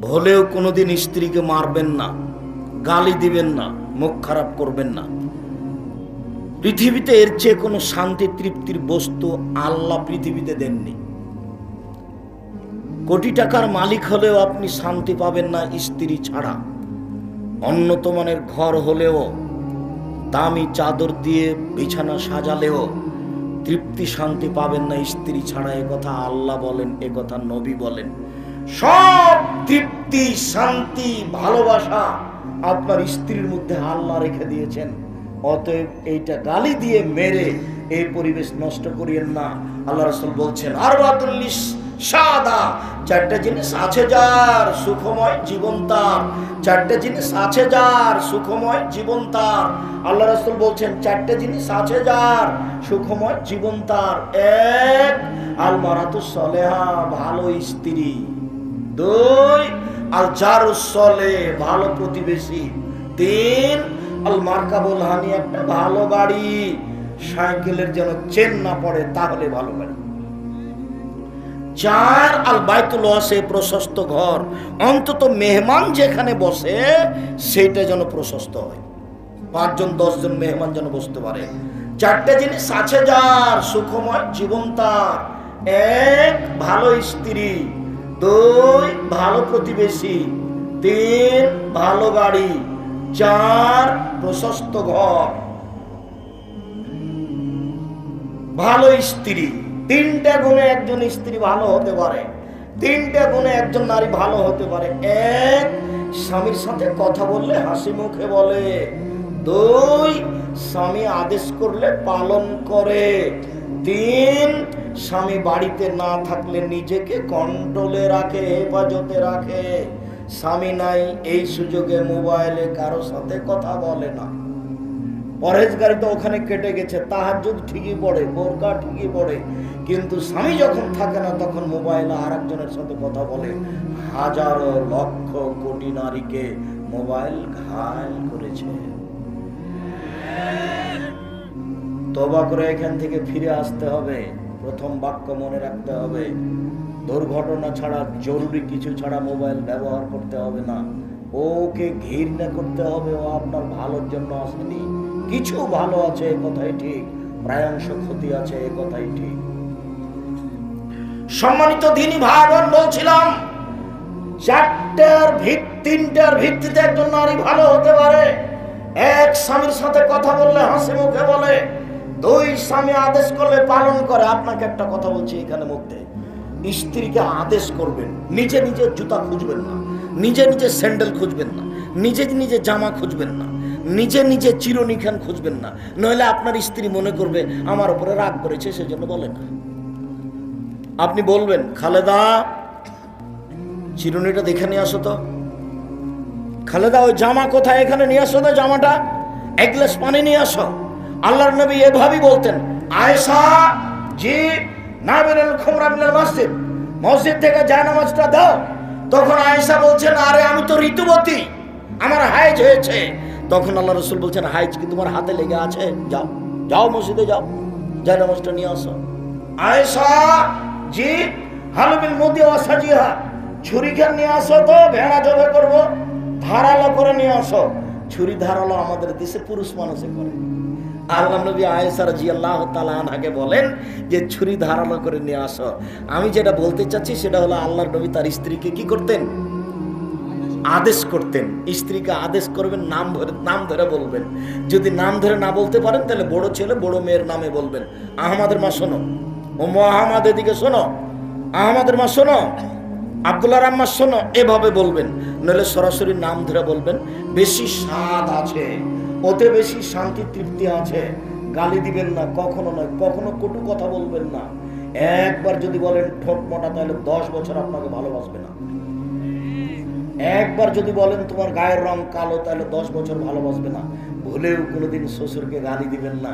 হলেও কোনোদিন স্ত্রীকে মারবেন না, গালি দিবেন না, মুখ খারাপ করবেন না। পৃথিবীতে এর চেয়ে কোনো শান্তি তৃপ্তির বস্তু আল্লাহ পৃথিবীতে দেননি। কোটি টাকার মালিক হলেও আপনি শান্তি পাবেন না স্ত্রী ছাড়া। উন্নত মানের ঘর হলেও, দামি চাদর দিয়ে বিছানা সাজালেও তৃপ্তি শান্তি পাবেন না স্ত্রী ছাড়া। এ কথা আল্লাহ বলেন, এ কথা নবী বলেন। সব তৃপ্তি, শান্তি, ভালোবাসা আপনার স্ত্রীর মধ্যে আল্লাহ রেখে দিয়েছেন। অতএব এইটা গালি দিয়ে মেরে এই পরিবেশ নষ্ট করিয়েন না। আল্লাহ রাসূল বলছেন, আরবাতুল্লিস সাদা, চারটা জিনিস আছে যার সুখময় জীবন তার। চারটা জিনিস আছে যার সুখময় জীবন তার। আল্লাহ রাসূল বলছেন, চারটা জিনিস আছে যার সুখময় জীবন তার। এক, আল মারাতুস সলেহা, ভালো স্ত্রী। দুই, আল জারুস সলেহ, ভালো প্রতিবেশী। তিন, আল মারকাবুল হানি, একটা ভালো গাড়ি। সাইকেলের যেন চেন না পড়ে, তাহলে ভালো গাড়ি। চার, আল বাইতুল ওয়াসে, প্রশস্ত ঘর। অন্তত মেহমান যেখানে বসে সেটা যেন প্রশস্ত হয়, 5 জন 10 জন মেহমান যেন বসতে পারে। চারটা জিনিস আছে যার সুখময় জীবন তার। এক, ভালো স্ত্রী। দুই, ভালো প্রতিবেশী। তিন, ভালো গাড়ি। চার, প্রশস্ত ঘর। ভালো স্ত্রী, 3টা গুণে একজন স্ত্রী ভালো হতে পারে। 3টা গুণে একজন নারী ভালো হতে পারে। এক, স্বামীর সাথে কথা বললে হাসি মুখে বলে। দুই, স্বামী আদেশ করলে পালন করে। তিন, স্বামী বাড়িতে না থাকলে নিজেকে কন্ট্রোলে রাখে, হেফাজতে রাখে। স্বামী নাই এই সুযোগে মোবাইলে কারো সাথে কথা বলে না। পরহেজগারি তো ওখানে কেটে গেছে, তাহাজ্জুদ ঠিকই পড়ে, বোরকা ঠিকই পড়ে, কিন্তু স্বামী যখন থাকে না তখন মোবাইলে আরেকজনের সাথে কথা বলে। হাজারো লক্ষ কোটি নারীকে মোবাইল ঘায়েল করেছে। তওবা করে এখান থেকে ফিরে আসতে হবে। প্রথম বাক্য মনে রাখতে হবে, দুর্ঘটনা ছাড়া, জরুরি কিছু ছাড়া মোবাইল ব্যবহার করতে হবে না। ওকে ঘৃণা করতে হবে, ও আপনার ভালোর জন্য আসেনি। কিছু ভালো আছে এ কথাই ঠিক, প্রায়াংশ ক্ষতি আছে এ কথাই ঠিক। সম্মানিত দ্বীনি ভাই বোন, বলছিলাম 3টার ভিত্তিতে একজন নারী ভালো হতে পারে। এক, স্বামীর সাথে কথা বললে হাসি মুখে বলে। দুই, স্বামী আদেশ করলে পালন করে। আপনাকে একটা কথা বলছি এখানে মধ্যে, স্ত্রীকে আদেশ করবেন, নিজে নিজে জুতা খুঁজবেন না, নিজে নিজে স্যান্ডেল খুঁজবেন না, নিজে নিজে জামা খুঁজবেন না, নিজে নিজে চিরনিখান খুঁজবেন না। নইলে আপনার স্ত্রী মনে করবে আমার উপরে রাগ করেছে, সেজন্য বলে না। আপনি বলবেন, খালেদা চিরুনিটা দেখে নিয়ে আসো তো, খালেদা ওই জামা কোথায়, এখানে নিয়ে আসো তো জামাটা, 1 গ্লাস পানি নিয়ে আসো। আল্লাহর নবী এভাবেই বলতেন, আয়েশা জি নাবিরুল খুমরা মিনাল মসজিদ, মসজিদ থেকে জায়নামাজটা দাও। তখন আয়েশা বলছেন, আরে আমি তো ঋতুবতী, আমার হাইজ হয়েছে। তখন আল্লাহ রাসূল বলছেন, হাইজ কি তোমার হাতে লেগে আছে? যাও যাও মসজিদে যাও, জায়নামাজটা নিয়ে আসো। আয়েশা জি হালবিল মুদি ওয়া সাজিহা, ছুরিখান নিয়ে আসো তো, ভেড়া জবে করবো, ধারালো করে নিয়ে আসো। ছুরি ধারালো আমাদের দেশে পুরুষ মানুষে করে। আল্লাহ নবী আয়েশা রাদিয়াল্লাহু তাআলা আনহাকে বলেন যে ছুরি ধারালো করে নিয়ে আসো। আমি যেটা বলতে চাচ্ছি সেটা হলো, আল্লাহর নবী তার স্ত্রীকে কি করতেন? আদেশ করতেন। স্ত্রীকে আদেশ করবেন, নাম ধরে বলবেন। যদি নাম ধরে না বলতে পারেন তাহলে বড় ছেলে বড় মেয়ের নামে বলবেন। আহমদের মা শোনো, ও আহমদ এদিকে শোনো, আহমদের মা শোনো, আব্দুল্লাহর আম্মা শোনো, এভাবে বলবেন। নইলে সরাসরি নাম ধরে বলবেন। বেশি স্বাদ আছে, ওতে বেশি শান্তি তৃপ্তি আছে। গালি দিবেন না, কখনো নয়, কখনো কটু কথা বলবেন না। একবার যদি বলেন ঠোঁট মোটা, তাহলে 10 বছর আপনাকে ভালোবাসবে না। একবার যদি বলেন তোমার গায়ের রং কালো, তাহলে 10 বছর ভালোবাসবে না। ভুলেও কোনোদিন শ্বশুরকে গালি দিবেন না।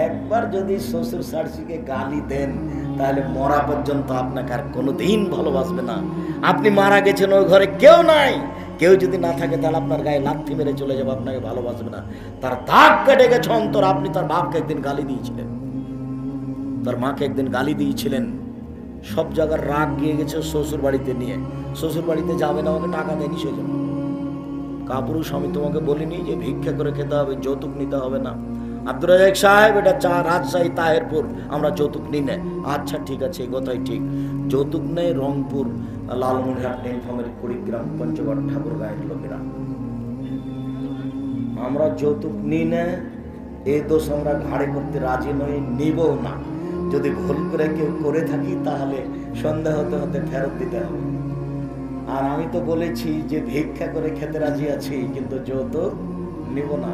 একবার যদি শ্বশুর শাশুড়িকে গালি দেন, তাহলে মরা পর্যন্ত আপনাকে আর কোনোদিন ভালোবাসবে না। আপনি মারা গেছেন, ওই ঘরে কেউ নাই, কেউ যদি না থাকে তাহলে আপনার গায়ে লাথি মেরে চলে যাবে, আপনাকে ভালোবাসবে না। তার দাগ কেটে গেছে অন্তর। আপনি তার বাপকে একদিন গালি দিয়েছিলেন, তার মাকে একদিন গালি দিয়েছিলেন, সব জায়গার রাগ গিয়ে গেছে শ্বশুর বাড়িতে নিয়ে। শ্বশুর বাড়িতে যাবে না, আমাকে টাকা দেয়নি সেজন্য। কাপুরুষ, আমি তোমাকে বলিনি যে ভিক্ষা করে খেতে হবে, যৌতুক নিতে হবে না? আব্দুর রাজাক সাহেব, এটা রাজশাহী তাহেরপুর, আমরা যৌতুক নিই না। আচ্ছা ঠিক আছে, এই কথাই ঠিক। যৌতুক নেই রংপুর, লালমনিরহাট, নীলফামারী, কুড়িগ্রাম, পঞ্চগড়, ঠাকুরগাঁয়ের লোকেরা। আমরা যৌতুক নিই না, এই দোষ আমরা ঘাড়ে করতে রাজি নই, নিবও না। যদি ভুল করে কেউ করে থাকি তাহলে সন্দেহ হতে হতে ফেরত দিতে হবে। আর আমি তো বলেছি যে ভিক্ষা করে খেতে রাজি আছি, কিন্তু যৌতুক নিব না।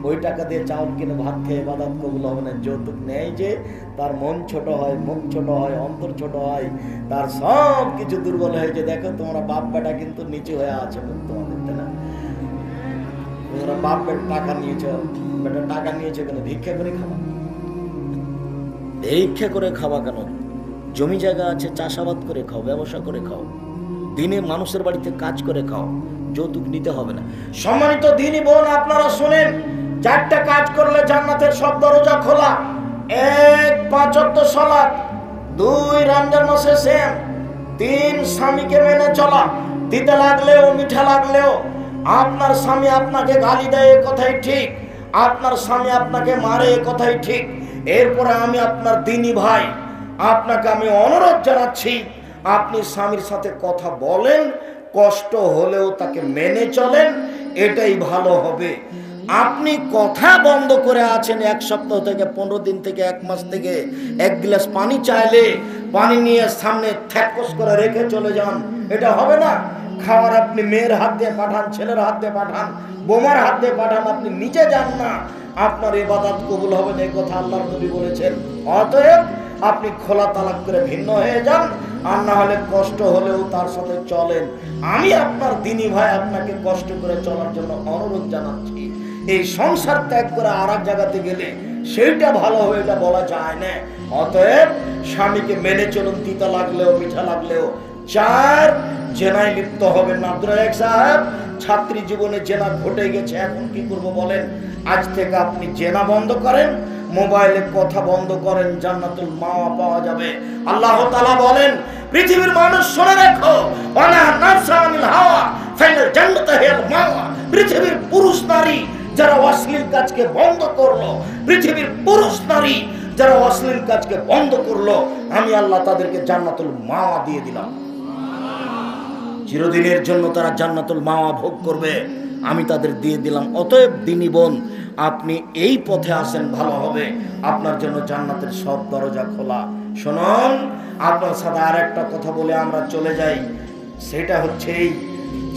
ওই টাকা দিয়ে চাউল কিনে ভাত খেয়ে ইবাদত কবুল হবে না। যৌতুক নেয় যে তার মন ছোট হয়, মুখ ছোট হয়, অন্তর ছোট হয়, তার সব কিছু দুর্বল হয়েছে। দেখো তোমরা বাপ বেটা কিন্তু নিচে হয়ে আছে মুখ তোমাদের, তাই না? তোমরা বাপ বেটা টাকা নিয়েছ, বেটা টাকা নিয়েছো কেন? ভিক্ষা করে খাওয়া। ভিক্ষা করে খাওয়া কেন? জমি জায়গা আছে, চাষাবাদ করে খাও, ব্যবসা করে খাও, দিনে মানুষের বাড়িতে কাজ করে খাও, যৌতুক নিতে হবে না। সম্মানিত দিনী বোন, আপনারা শুনেন, 4টা কাজ করলে জান্নাতের সব দরজা খোলা। 1, 5 ওয়াক্ত সালাত, 2 রমজান মাসে সিয়াম, 3 স্বামীকে মেনে চলা। দিতে লাগলেও মিঠা লাগলেও আপনার স্বামী আপনাকে গালি দেয়, এ কথাই ঠিক। আপনার স্বামী আপনাকে মারে, এ কথাই ঠিক। এরপরে আমি আপনার দিনী ভাই, আপনাকে আমি অনুরোধ জানাচ্ছি, আপনি স্বামীর সাথে কথা বলেন, কষ্ট হলেও তাকে মেনে চলেন, এটাই ভালো হবে। আপনি কথা বন্ধ করে আছেন 1 সপ্তাহ থেকে, 15 দিন থেকে, 1 মাস থেকে, 1 গ্লাস পানি চাইলে পানি নিয়ে সামনে থ্যাকস করে রেখে চলে যান, এটা হবে না। খাওয়ার আপনি মেয়ের হাত দিয়ে পাঠান, ছেলের হাত দিয়ে পাঠান, বোমার হাত দিয়ে পাঠান, আপনি নিজে যান না, আপনার ইবাদত কবুল হবে না, এই কথা আল্লাহর নবী বলেছেন। অতএব আপনি খোলা তালাক করে ভিন্ন হয়ে যান, আর না হলে কষ্ট হলেও তার সাথে চলেন। আমি আপনার দিনী ভাই আপনাকে কষ্ট করে চলার জন্য অনুরোধ জানাচ্ছি। এই সংসার ত্যাগ করে আর এক জায়গাতে গেলে সেইটা ভালো হবে, এটা বলা যায় না। অতএব স্বামীকে মেনে চলুন, তিতা লাগলেও মিঠা লাগলেও। 4, জেনায় লিপ্ত হবেন না। আব্দুর রাজাক সাহেব, ছাত্রী জীবনে জেনা ঘটে গেছে, এখন কি করব বলেন? আজ থেকে আপনি জেনা বন্ধ করেন, মোবাইলে কথা বন্ধ করেন, জান্নাতুল মাওয়া পাওয়া যাবে। আল্লাহ তাআলা বলেন, পৃথিবীর মানুষ শুনে রাখো, ওয়ালা নাফসানিল হাওয়া ফাইনাল জান্নাতু হিয়াল মাওয়া। পৃথিবীর পুরুষ নারী যারা অশ্লীল কাজকে বন্ধ করলো, পৃথিবীর পুরুষ নারী যারা অশ্লীল কাজকে বন্ধ করলো, আমি আল্লাহ তাদেরকে জান্নাতুল মাওয়া দিয়ে দিলাম। চিরদিনের জন্য তারা জান্নাতুল মাওয়া ভোগ করবে, আমি তাদের দিয়ে দিলাম। অতএব দিনী বোন, আপনি এই পথে আসেন, ভালো হবে, আপনার জন্য জান্নাতের সব দরজা খোলা। শুনুন, আপনার সাথে আর একটা কথা বলে আমরা চলে যাই। সেটা হচ্ছে এই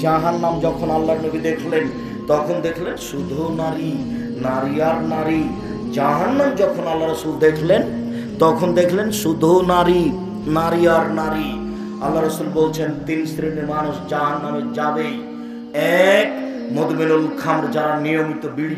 জাহান্নাম যখন আল্লাহর নবী দেখলেন, তখন দেখলেন শুধু নারী, নারী আর নারী। জাহান্নাম যখন আল্লাহ রাসূল দেখলেন, তখন দেখলেন শুধু নারী, নারী আর নারী। আল্লাহ রাসূল বলছেন 3 শ্রেণীর মানুষ জাহান্নামে যাবে। 1, মদমিনুল খামর, যারা নিয়মিত বিড়ি